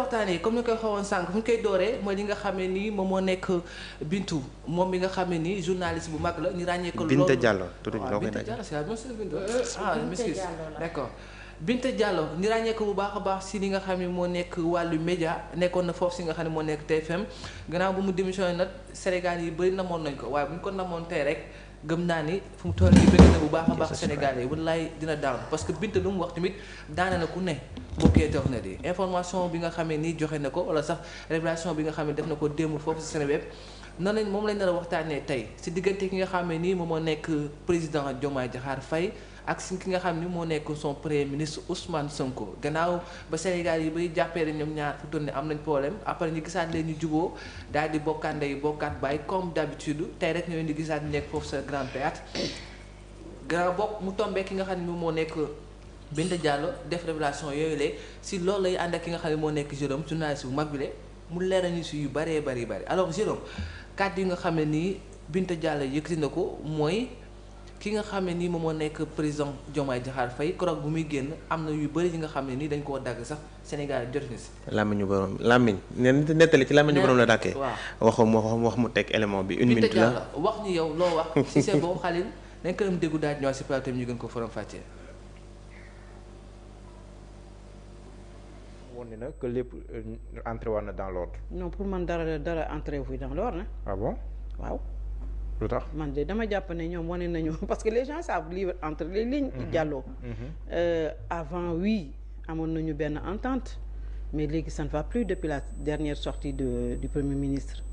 waxtaanee comme ni koy xawoon sànq fu ñu koy dooree mooy li nga xam ne nii moom moo nekk Bintu moom mi nga xam ne nii journaliste bu mag la ñu ràññee ko. loolu Binta Diallo tudd loo koy Binta Diallo c'est la même chose Binta m'excuse d'accord Binta Diallo ñu ràññee ko bu baax a baax si li nga xam ne moo nekk wàllu média nekkoon na foofu si nga xam ne moo nekk TFM gannaaw bu mu démissionné nag Sénégal yi bëri namoon nañ ko waaye bu ñu ko namoon tey rek gëm naa ni fu mu toll nii bëgg na bu baax a baax Sénégalais yi wallaay dina daan parce que Binta lu mu wax tamit daane na ku ne mbokki internet yi information bi nga xamee ni joxe na ko wala sax révélation bi nga xam ne def na ko démb foofu si Seneweb noonu lañ moom lañ nar a waxtaanee tey si diggante ki nga xam ne nii moom moo nekk président Diomaye Diakhar Faye ak si ki nga xam ni moo nekk son premier ministre Ousmane Sonko gannaaw ba Sénégal yi bay jàppee ne ñoom ñaar fu toll ne am nañ problème après ñu gisaat leen ñu juboo daal di bokkaat ndey bokkaat bàyyi comme d'habitude tey rek ñoo di gisaat ñu nekk foofu sa Grand Théâtre gannaaw bokk mu tombee ki nga xam ne moom moo nekk Binta Diallo def révélation yooyu la si loolu lay ànd ak ki nga xam ne moo nekk Jérôme journaliste bu mag bi le mu leeral ñu si yu bëree bëri alors Jérôme kàddu yi nga xam ne nii Binta Diallo yëkkati na ko mooy ki nga xam ne nii moom moo nekk président Diomaye Diakhar Faye keroog bu muy génn am na yu bëri yi nga xam ne nii dañ koo dagg sax Sénégal jot na si. làmmiñu borom làmmiñ nettali ci làmmiñu borom la dàkkee. waaw wax mu teg élément bi. une minute la wax ñu yow loo wax si c'est bon Khalil dañ ko dem déggu daal ñëwaat si plateau ñu gën ko faram fàccee. woon na que lépp entré war na dans l'ordre. non pour man dara entré wu dans l'ordre. ah bon waaw. lu tax man de dama jàpp ne ñoom wane nañu parce que les gens savent lire entre les lignes. Diallo avant oui amoon nañu benn entente mais léegi ça ne va plus depuis la dernière sortie du premier ministre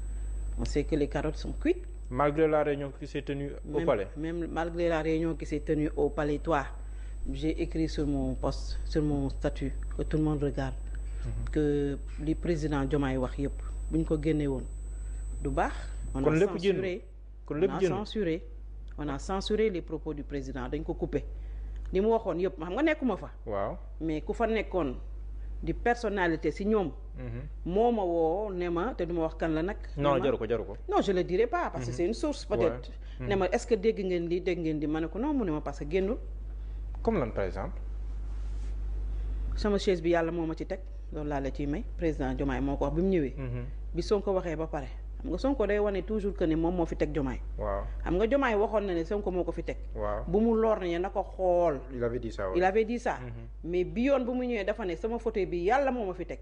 on sait que les carottes sont cuites. malgré la réunion qui s'est tenue au palais. Même malgré la réunion qui s'est tenue au palais toi j'ai écrit sur mon post sur mon statut que tout le monde regarde. Que li président Diomaye wax yëpp bu ñu ko génnee woon du baax. on a censuré les propos du président dañ ko coupé li mu waxoon yëpp xam nga nekkuma fa. waaw mais ku fa nekkoon di personnalité si ñoom. moo ma woo ne ma te du ma wax kan la nag. non jaru ko non je le dirai pas parce que c'est une source peut-être. ne ma est-ce que dégg ngeen di ma ne ko non mu ne ma parce que génnul. comme lan par exemple. sama chaise bi yàlla moo ma ci teg loolu laa la ciy may président Diomaye moo ko wax bi mu ñëwee. bi Sonko waxee ba pare. xam nga Sonko day wane toujours que ne moom moo fi teg Diomaye. waaw xam nga Diomaye waxoon na ne Sonko moo ko fi teg. waaw bu mu lor ne na ko xool. il avait dit ça. il avait dit ça. mais bi yoon bu mu ñëwee dafa ne sama fauteuil bi yàlla moo ma fi teg.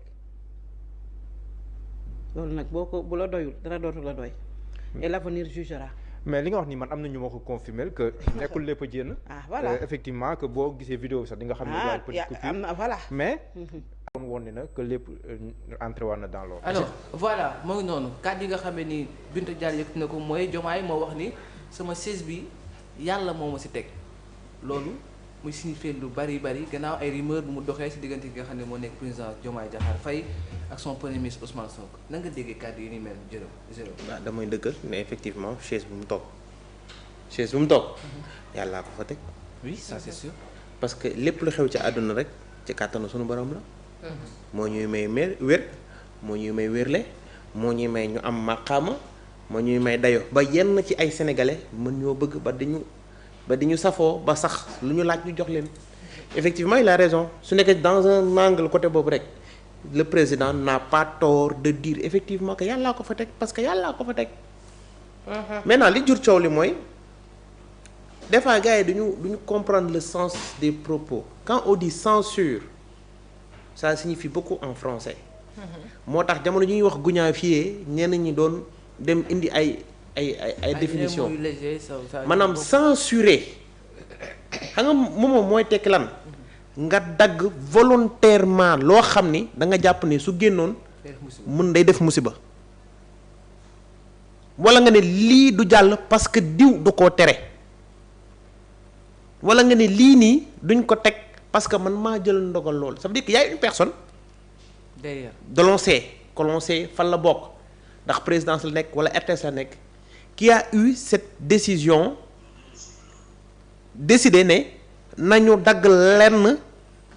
loolu nag bu la doyul dara dootu la doy. et l'avenir jugera. mais li nga wax ni man am na ñu ma ko confirmer que nekkul lépp a jénn. voilà effectivement que boo gisee vidéo bi sax di nga xam ne. y a une petite coupure voilà mais. kon woon na que lépp entré war na dans l'ordre. alors voilà moo ngi noonu kàddu yi nga xam ne ni Binta Diallo yëkkati na ko mooy Diomaye moo wax ni sama chaise bi yàlla moo ma si teg loolu muy signifier lu bari gannaaw ay rumeur bu mu doxee si diggante gi nga xam ne moo nekk président Diomaye Diakhar Faye ak son premier ministre Ousmane Sonko na nga déggee kàddu yi ni mel Jérôme. waaw damay dëggal ne effectivement chaise bu mu toog yàllaa ko fa teg. oui ça c'est sûr. parce que lépp lu xew ci àdduna rek ci kàttanu sunu borom la. moo ñuy may wér moo ñuy may wérle moo ñuy may ñu am maqaama moo ñuy may dayo ba yenn ci ay sénégalais mën ñoo bëgg ba di ñu safoo ba sax lu ñu laaj ñu jox leen. effectivement il a raison su nekkee dans un angle côté boobu rek le président n'a pas tort de dire effectivement que yàllaa ko fa teg parce que yàllaa ko fa teg. maintenant li jur coow li mooy des fois gars yi duñu comprendre le sens des propos quand on dit censure ça signifie beaucoup en français. moo tax jamono ñuy wax guñaafié ñenn ñi doon dem indi ay définition maanaam censurer xam nga moom mooy tekki lan nga dagg volontairement loo xam ni da nga jàpp ne su génnoon mun day def musiba wala nga ne lii du jàll parce que diw du koo tere wala nga ne lii nii duñ ko teg parce que man maa jël ndogal loolu ça veut dire qu'il y a une personne derrière de l'on sait fan la bokk ndax présidence la nekk wala RTS la nekk qui a eu cette décision décidé ne nañu dagg lenn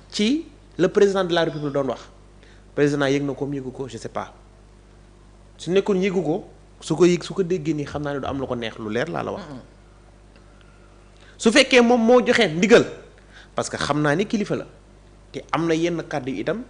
ci le président de la république doon wax président yëg na ko mu yëgu ko je sais pas su nekkoon yëgu ko su ko déggee nii xam naa ne du am lu ko neex lu leer laa la wax su fekkee moom moo joxe ndigal parce que xam naa ni kilifa la te am na yenn kàddu yi itam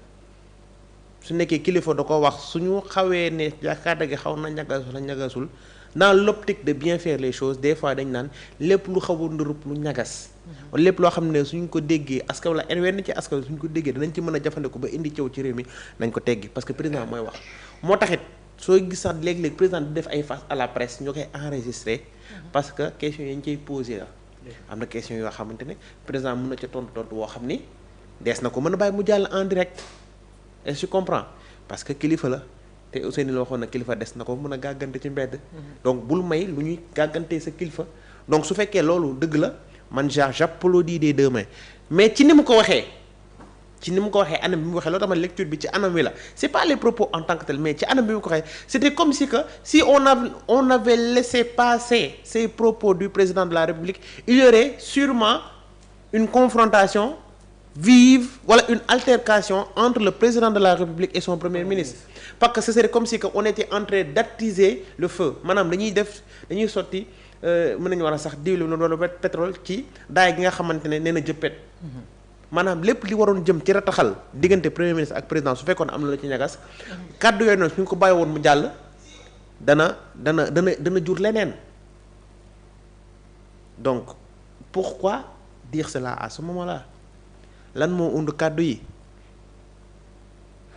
su nekkee kilifa da ko wax suñu xawee ne kàddu gi xaw na ñagas wala ñagasul dans l'optique de bien faire les choses des fois dañ naan lépp lu xaw a ndërëb lu ñagas. wala lépp loo xam ne suñ ko déggee askan wala wenn ci askan suñ ko déggee danañ ci mën a jëfandiku ba indi cëw ci réew mi nañ ko teggi parce que président mooy wax moo taxit soo gis sax léeg-léeg président di def ay face à la presse ñoo koy enregistré parce que question yi ñu koy posé la am na question yoo xamante ne président mën na ca tontu woo xam ni dees na ko mën a bàyyi mu jàll en direct est-ce que tu comprends parce que kilifa la te Ousseynou la waxoon na kilifa des na ko mën a gàggante ci mbedd donc bul may lu ñuy gàggantee sa kilifa donc su fekkee loolu dëgg la man j'applaudis des deux mains mais ci ni mu ko waxee anam bi mu waxee loolu tamit lecture bi ci anam wi la c'est pas les propos en tant que tel mais ci anam bi mu ko waxee c'était comme si que si on avait laissé passer ces propos du président de la République il y aurait sûrement une confrontation vive wala une altercation entre le président de la République et son premier ministre parce que ce serait comme si que on était en train d'attiser le feu maanaam dañuy sotti mën nañu war a sax diwlin wala pétrole ci daay gi nga xamante ne nee na jëppet maanaam lépp li waroon jëm ci rataxal diggante premier ministre ak président su fekkoon am na la ci ñagas kàddu yooyu noonu su ñu ko bàyyi woon mu jàll dana jur leneen donc pourquoi dire cela à ce moment-là lan moo undu kàddu yi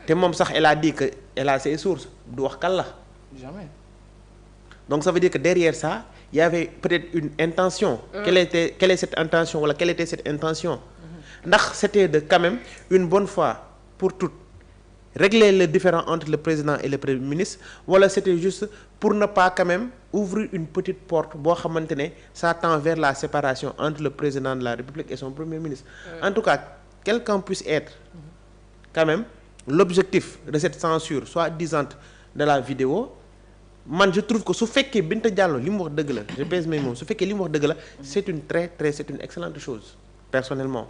te moom sax elle a dit que elle a ses sources du wax kan la jamais donc ça veut dire que derrière ça il y avait peut-être une intention quelle est cette intention wala quelle était cette intention ndax c'était de quand même une bonne fois pour toutes régler le différend entre le président et le premier ministre wala c'était juste pour ne pas quand même ouvrir une petite porte boo xamante ne ça tend vers la séparation entre le président de la République et son premier ministre en tout cas quel qu'en puisse être quand même l'objectif de cette censure soi-disant de la vidéo man je trouve que su fekkee Binta Diallo li mu wax dëgg la je pèse mes mots su fekkee li mu wax dëgg la c'est une c'est une excellente chose personnellement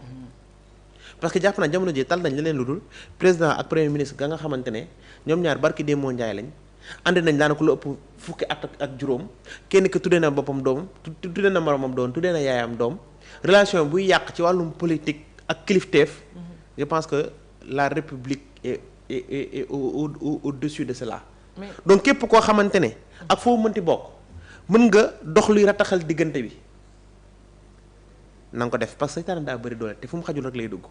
parce que jàpp naa jamono ji tal nañ leneen lu dul président ak premier ministre ga nga xamante ne ñoom ñaar barki Demba Ndiaye lañ ànd nañ daanaka lu ëpp fukki at ak juróom kenn ki tuddee na boppam doom tuddee na moromam doom tuddee na yaayam doom relation buy yàq ci wàllum politique ak kilifteef je pense que la République est au-dessus de cela donc képp koo xamante ne ak foo mënti bokk mën nga dox luy rataxal diggante bi na nga ko def parce que seytaane daa bëri doole te fu mu xajul rek lay dugg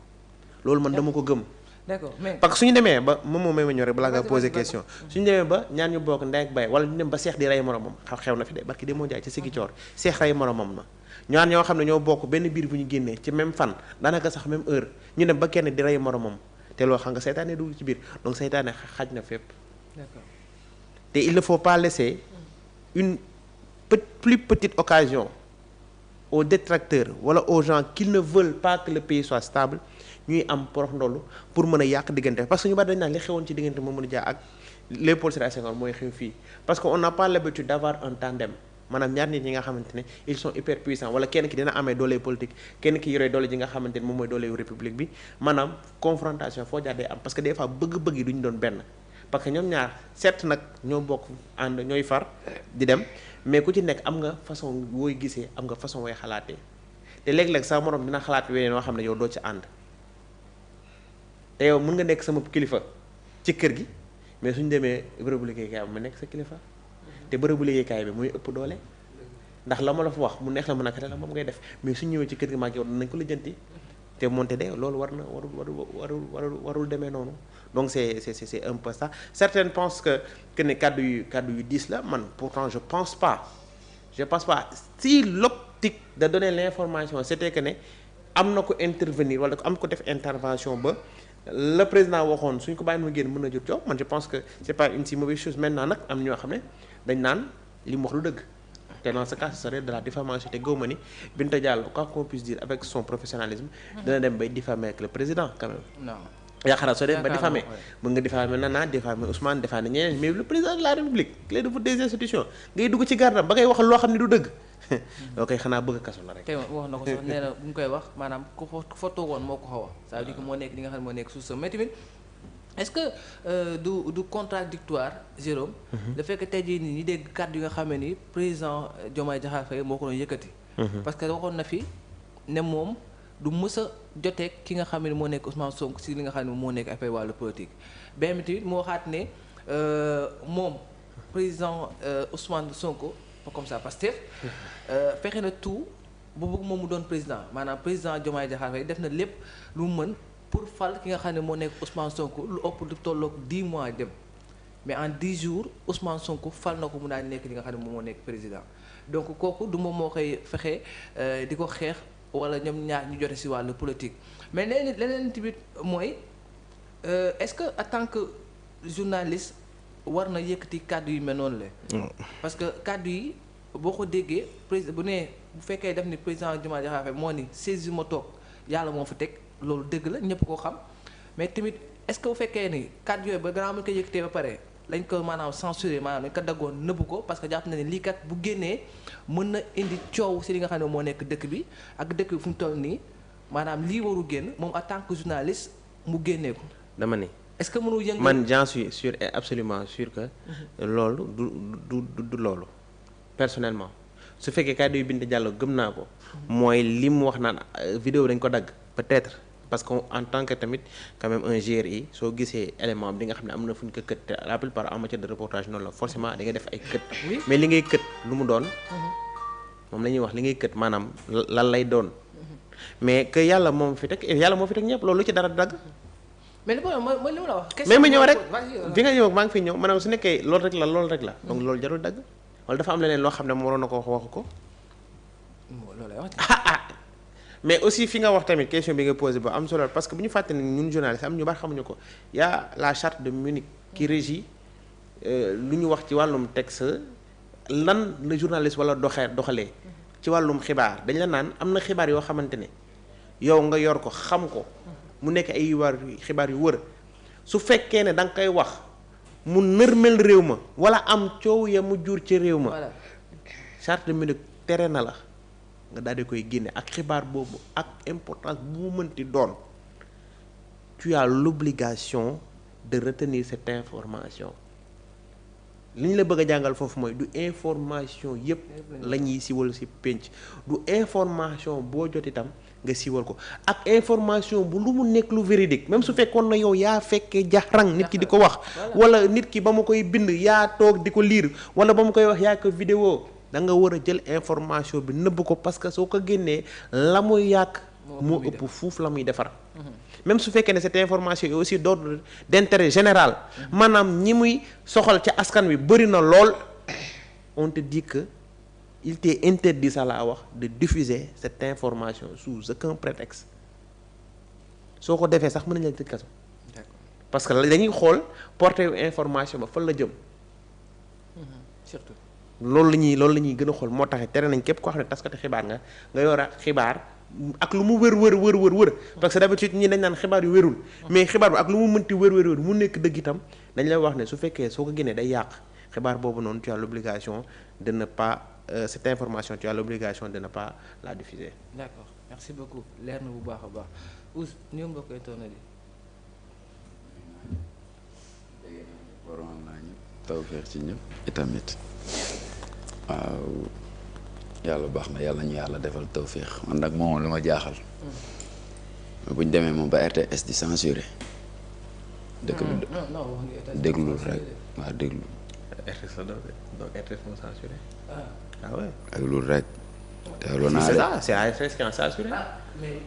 loolu man dama ko gëm. d'accord mais parce que suñu demee ba moom may ma ñëw rek balaa nga poser question suñu demee ba ñaar ñu bokk ndey ak baay wala ñu dem ba seex di rey moromam xew na fi de barki de moo jaay ci sigi coor seex rey moromam na ñaar ñoo xam ne ñoo bokk benn biir bu ñu génnee ci même fan daanaka sax même heure ñu dem ba kenn di rey moromam te loolu xam nga seytaane dugg ci biir donc seytaane xaj na fépp. d'accord te il ne faut pas laisser une plus petite occasion aux détracteurs wala aux gens qui ne veulent pas que le pays soit stable ñuy am porox ndollu pour mën a yàq diggante parce que ñu bari dañ naan li xewoon ci diggante Mamadou Dia ak Léopold Sédar Senghor mooy xew fii parce que on n'a pas l'habitude d'avoir un tandem maanaam ñaar nit ñi nga xamante ne ils sont hyper puissants wala kenn ki dina amee doole politique kenn ki yore doole ji nga xamante ne moom mooy doole république bi maanaam confrontation foo jaar day am parce que des fois bëgg-bëgg yi duñu doon benn parce que ñoom ñaar certes nag ñoo bokk ànd ñooy far di dem mais ku ci nekk am nga façon wooy gisee am nga façon wooy xalaatee te léeg-léeg sa morom dina xalaat weneen noo xam ne yow doo ci ànd te yow mën nga nekk sama kilifa ci kër gi mais suñu demee bërëbu liggéeykaay bi ma nekk sa kilifa te bërëbu liggéeykaay bi muy ëpp doole ndax la ma la fa wax mu neex la mën a kate la moom ngay def mais suñu ñëwee ci kër gi maag yow danañ ko lijjanti te moonte de loolu warul demee noonu donc c'est un peu ça certains pensent que ne kàddu yu diis la man pourtant je pense pas si l'optique de donner l'information c'était que ne am na ko intervenir wala am ko def intervention ba le président waxoon suñ ko bàyyi ma génn mën na jur coow man je pense que c'est pas une si mauvaise chose maintenant nag am ñoo xam ne dañ naan li mu wax lu dëgg te dans ce cas ce serait de la diffamation te gëwma ni Binta Diallo quoi qu'on puisse dire avec son professionnalisme dina dem bay diffamer avec le président quand même. non yaakaar naa soo dem ba diffamer mën nga diffamer Nana diffamer Ousmane diffamer ñeneen mais le président de la République clé de voûte des institutions ngay dugg ci gardam ba ngay wax loo xam ne du dëgg loo koy xanaa bëgg a kaso la rek. te wax na ko sax nee na bu ñu koy wax maanaam ku fa toogoon moo ko xaw a ça veut dire que moo nekk li nga xam ne moo nekk suuf sa mais tamit est-ce que du contradictoire Jérôme le fait que tey jii nii ñi dégg kàddu yi nga xam ne ni président Diomaye Diakhar Faye moo ko doon yëkkati parce que waxoon na fi ne moom du mës a jotee ki nga xam ne moo nekk Ousmane Sonko si li nga xam ne moo nekk affaire wàllu politique benn tamit moo waxaat ne moom président Ousmane Sonko comme ça Pastef fexe na tout bu bëgg moom mu doon président maanaam président Diomaye Diakhar Faye def na lépp lu mu mën pour fal ki nga xam ne moo nekk Ousmane Sonko lu ëpp lu tolloog 10 mois dem mais en 10 jours Ousmane Sonko fal na ko mu daal nekk li nga xam ne moom moo nekk président donc kooku du moom moo koy fexe di ko xeex wala ñoom ñaar ñu jote ci wàllu politique mais leneen tamit mooy est-ce que en tant que journaliste war na yëkkati kàddu yu mel noonu la. parce que kàddu yi boo ko déggee président bu fekkee def ni président Diomaye Diakhar Faye moo ni 16 ma toog yàlla moo fa teg loolu dëgg la ñëpp koo xam mais tamit est-ce que bu fekkee ni kàddu yooyu ba gannaaw ma ko yëkkatee ba pare lañ ko maanaam censuré maanaam dañ ko daggoon nëbbu ko parce que jàpp na ne lii kat bu génnee mën na indi coow ci li nga xam ne moo nekk dëkk bi ak dëkk bi fu mu toll nii maanaam lii waru génn moom en tant que journaliste mu génnee ko. dama ni est-ce que mënu yëngal man j'en suis sûr et absolument sûr que loolu du loolu personnellement su fekkee kàddu yu Binta Diallo gëm naa ko mooy li mu wax naan vidéo dañ ko dagg peut-être parce que en tant que tamit quand même un GRI soo gisee élément bi nga xam ne am na fu ñu ko kët te la plupart en matière de reportage noonu la forcément da nga def ay kët mais li ngay kët lu mu doon moom la ñuy wax li ngay kët maanaam lan lay doon mais que yàlla moom fi teg ñëpp loolu lu ci dara dagg mais li ma la wax. mais ma ñëw rek fi nga ñëw maa ngi fi ñëw maanaam su nekkee loolu rek la donc loolu jarul dagg wala dafa am leneen loo xam ne waroon na ko waxu ko. loolu lay wax. mais aussi fi nga wax tamit question bi nga posé ba am solo parce que bu ñu fàtte ne ñun journaliste am ñu bari xamuñu ko y a la charte de Munich qui régit lu ñu wax ci wàllum texte lan la journaliste wala doxalee ci wàllum xibaar dañ la naan am na xibaar yoo xamante ne yow nga yor ko xam ko. mu nekk ay xibaar yu wër su fekkee ne da nga koy wax mu nërmel réew ma wala am coow ya mu jur ci réew ma charte de Munich tere na la nga daal di koy génne ak xibaar boobu ak importance bu mu mënti doon tu as l'obligation de retenir cette information li ñu la bëgg a jàngal foofu mooy du information yépp la ñuy siwal ci pénc du information boo jot itam nga siiwal ko ak information bu lu mu nekk lu véridique même su fekkoon na yow yaa fekkee jaxrang nit ki di ko wax wala nit ki ba ma koy bind yaa toog di ko lire wala ba ma koy wax yaa ko vidéo da nga war a jël information bi nëbb ko parce que soo ko génnee la muy yàq moo ëpp fuuf la muy defar même su fekkee ne cette information est aussi d'ordre d'intérêt général maanaam ñi muy soxal ca askan wi bëri na lool on te dit que il t'est interdit ça laa wax de diffuser cette information sous aucun prétexte soo ko defee sax mën nañu la tëj kaso parce que dañuy xool portée information ba fan la jëm surtout loolu la ñuy gën a xool moo tax tere nañ képp koo xam ne taskati xibaar nga yor a xibaar ak lu mu wër parce que d'habitude ñi dañ naan xibaar yu wérul mais xibaar bi ak lu mu mënti wër mu nekk dëgg itam dañ lay wax ne su fekkee soo ko génnee day yàq xibaar boobu noonu tu as l'obligation de ne pas cette information tu as l'obligation de ne pas la diffuser. D'accord, merci beaucoup leer na bu baax a baax Ousse ñoom mbokk internet yi. waroon naa ñëpp tawfeex ci ñëpp itamit waaw yàlla baax na yàlla ñu yàlla defal tawfeex man nag moom lu ma jaaxal. bu ñu demee moom ba RTS di censuré. dëkk bi déglul rek waaw déglu. RTS la donc RTS moo censuré. Ah ouais. ak loolu rek. teewlu naa de c'est RTS qui a censuré. mais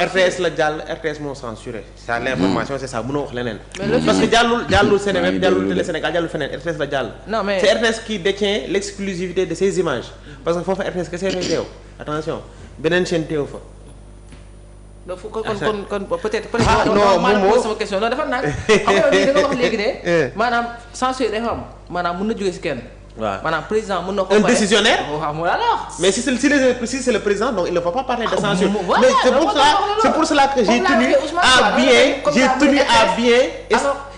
RTS la jàll RTS moo censuré. ça l'information c'est ça mënoo wax leneen. parce que jàllul Sénégal jàllul Télé Sénégal jàllul feneen RTS la jàll. non mais c'est RTS qui détient l'exclusivité de ces images. parce que foofu RTS kese fay teew attention beneen chaîne teew fa. donc kon peut-être. non moom moo sama question non dafa nag xam nga da nga wax léegi ne. maanaam censure dafa am maanaam mën na jóge ci kenn. waaw maanaam président mën na ko. un décisionnaire. waaw mu la wax. mais si c'est le président donc il ne faut pas parler de censure. mais c'est pour cela que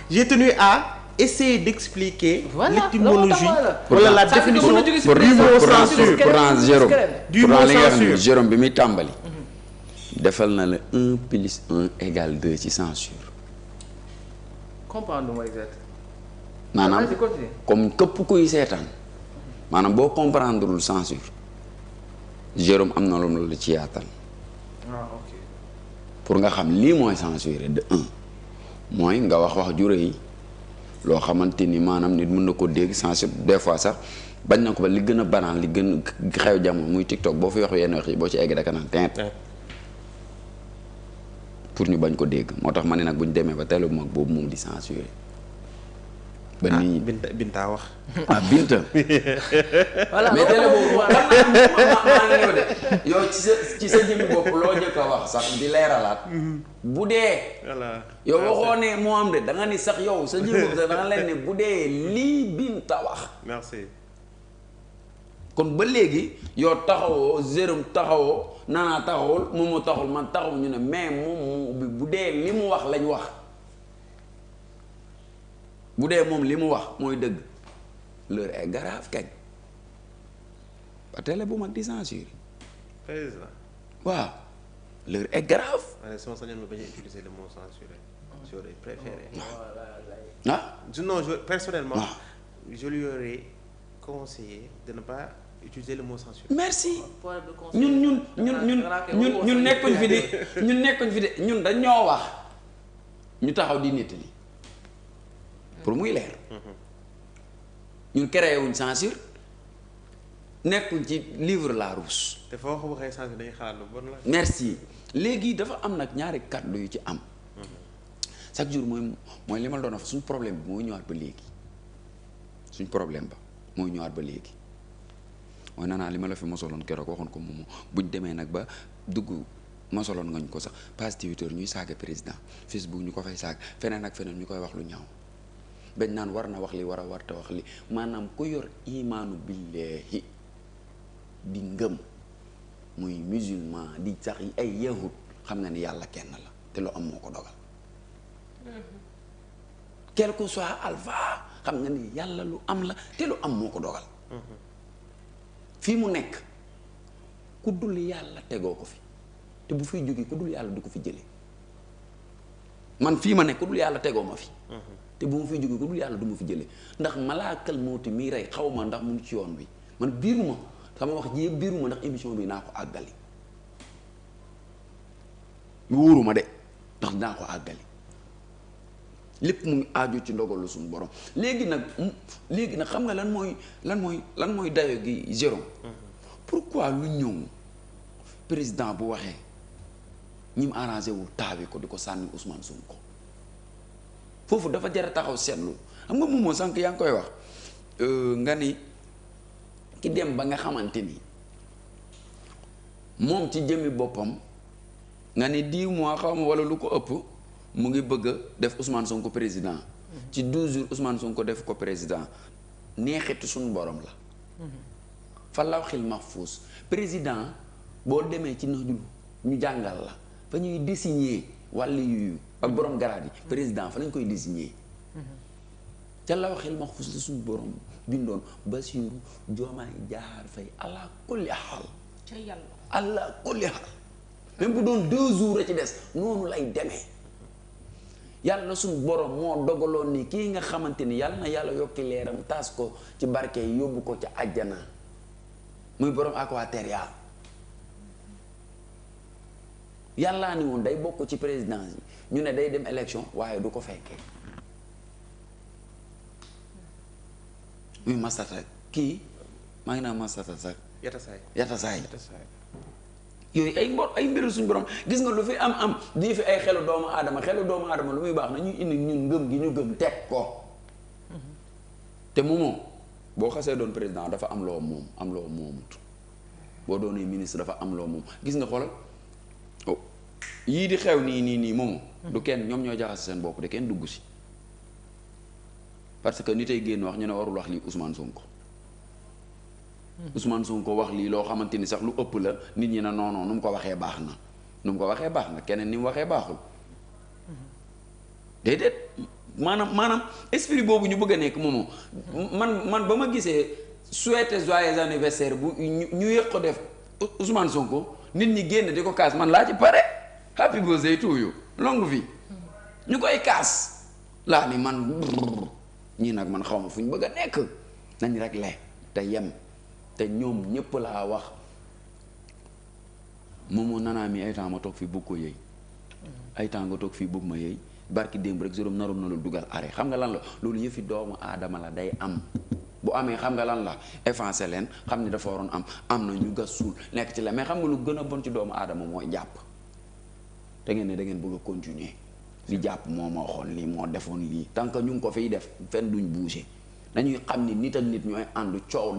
j'ai tenu à essayer d'expliquer l'étymologie wala la définition du mot censure. du mot censure Jérôme bi muy tàmbali. defal na la 1 plus 1 égale 2 ci censure. comprendre mooy exact. maanaam comme képp kuy seetaan maanaam boo comprendrewul censure Jérôme am na loolu la ci yaatal. ok. pour nga xam lii mooy censuré de un mooy nga wax ju rëy loo xamante ni maanaam nit mën na ko dégg censure des fois sax bañ na ko ba li gën a banaan li gën xew jamono muy TikTok boo fi wax yenn wax yi boo ci egg daka naan teint pour ñu bañ ko dégg moo tax ma ne nag bu ñu demee ba télé bu mag boobu moom di censuré. ba nit ñi Binta wax. Binta. voilà mais télé boobu maa ngi ñëw de yow ci sa jëmmi bopp loo jëkk a wax sax di leeralaat. bu dee. voilà yow waxoo ne moo am de da nga ni sax yow sa jëmmi bopp sax da nga leen ne bu dee lii Binta wax. merci. kon ba léegi yow taxawoo Jérôme taxawoo Nana taxawul Momo taxawul man taxawu ñu ne mais moom bu dee li mu wax lañ wax. bu dee moom li mu wax mooy dëgg l'heure est grave kañ ba télé bu mag di censure président. waaw l'heure est grave. waaye sama sañoon ma bañ a utiliser le mot censuré. j'aurais préféré. ah. non personnellement. je lui aurais conseillé de ne pas utiliser le mot censuré. merci ñun nekkuñ fi di ñun dañoo wax ñu taxaw di nettali pour muy leer ñun créé wuñ censure nekkuñ ci livre Larousse. te foo ko waxee censure dañuy xalaat lu bon la. merci léegi dafa am nag ñaari kàddu yu ci am chaque jour mooy li ma la doon wax suñ problème bi mooy ñëwaat ba léegi suñ problème ba mooy ñëwaat ba léegi mooy nanaa li ma la fi mosoloon keroog waxoon ko moom buñ demee nag ba dugg mosoloon ngañ ko sax page Twitter ñuy saaga président Facebook ñu ko fay saaga feneen ak feneen ñu koy wax lu ñaaw bañ naan war na wax li war a warta wax li maanaam ku yor imaanu billahi di ngëm muy musulman di sax yi ay yahud xam nga ni yàlla kenn la te lu am moo ko dogal quel que soit alpha xam nga ni yàlla lu am la te lu am moo ko dogal fii mu nekk ku dul yàlla tegoo ko fi te bu fiy jógee ku dul yàlla du ko fi jëlee man fii ma nekk ku dul yàlla tegoo ma fi te bu ma fiy jógee ku dul yàlla du ma fi jëlee ndax malaakal mawti mii rey xaw ma ndax mu ngi ci yoon bi man biiruma sama wax ji yëpp biiruma ndax émission bi naa ko àggali wóoruma de ndax naa ko àggali lépp mu ngi aaju ci ndogalu suñu borom léegi nag xam nga lan mooy dayo gi Jérôme pourquoi lu ñëw président bu waxee ñi mu arrangé wul taawi ko di ko sànni Ousmane Sonko foofu dafa jar a taxaw seetlu xam nga moom moo sànq yaa ngi koy wax nga ni ki dem ba nga xamante ni moom ci jëmmi boppam nga ni 10 mois xaw ma wala lu ko ëpp mu ngi bëgg a def Ousmane Sonko président ci 12 jours Ousmane Sonko def ko président neexitu suñu borom la fa lawhil mahfuz président boo demee ci nax ñu jàngal la fa ñuy désigner wàllu yuyu ak borom garaat yi président fa lañ koy désigner ca lawhil mahfuz la suñu borom bindoon Bassirou Diomaye Diakhar Faye ala kulli haal ca yàlla ala kulli haal même bu doon 2 jours a ci des noonu lay demee yàlla suñu borom moo dogaloon ni kii nga xamante ni yàlla na yàlla yokki leeram taas ko ci barke yi yóbbu ko ca àjjana muy borom Aquateria yàllaa ni woon day bokk ci présidence yi ñu ne day dem élection waaye du ko fekkee muy masata kii maa ngi naan masata sax yata saay yooyu ay mbiru suñu borom gis nga lu fi am di fi ay xelu doomu aadama lu muy baax na ñuy indi ñun ngëm gi ñu gëm teg ko te moomoo boo xasee doon président dafa am loo moom am loo moomut boo doonee ministre dafa am loo moom gis nga xoolal yii di xew nii moomu du kenn ñoom ñoo jaxase seen bopp de kenn dugg si parce que nit ay génn wax ñu ne warul wax lii Ousmane Sonko wax lii loo xamante ni sax lu ëpp la nit ñi ne non nu mu ko waxee baax na keneen ni mu waxee baaxul déedéet maanaam esprit boobu ñu bëgg a nekk moomu man ba ma gisee souhaiter joyeux anniversaire bu ñu yëg ko def Ousmane Sonko nit ñi génn di ko kaas man laa ci pare happy birthday to you longue vie ñu koy kaas laa ni man ñii nag man xaw ma fu ñu bëgg a nekk nañ rek le te yem te ñoom ñëpp laa wax moomoo nanaa mi ay temps ma toog fii bëgg ko yëy ay temps nga toog fii bëgg ma yëy barki démb rek juróom naroon na la dugal arrêt xam nga lan la loolu yëfi doomu aadama la day am bu amee xam nga lan la effacé leen xam ni dafa waroon am na ñu gas suul nekk ci la mais xam nga lu gën a bon ci doomu aadama mooy jàpp da ngeen ne da ngeen bëgg a continuer li jàpp moo ma waxoon lii moo defoon lii tant que ñu ngi ko fiy def fenn duñ bouger dañuy xam ni nit ak nit ñooy ànd coow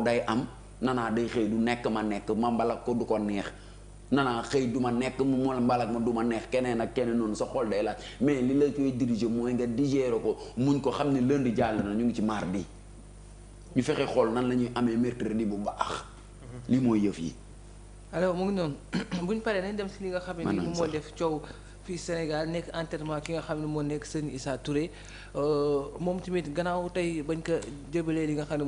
day am nanaa day xëy du nekk ma nekk ma mbalak ko du ko neex nanaa xëy du ma nekk mu moo mbalak ma du ma neex keneen ak keneen noonu sa xol day laaj mais li la koy diriger mooy nga digérer ko muñ ko xam ne lundi jàll na ñu ngi ci mardi ñu fexe xool nan la ñuy amee mercredi bu baax li mooy yëf yi. alors mu ngi noonu buñ paree nañ dem si li nga xam ne ni moo def coow fii Sénégal nekk enterrement ki nga xam ne moo nekk Serigne Issa Touré moom tamit gannaaw tey bañ ko jëbalee li nga xam ne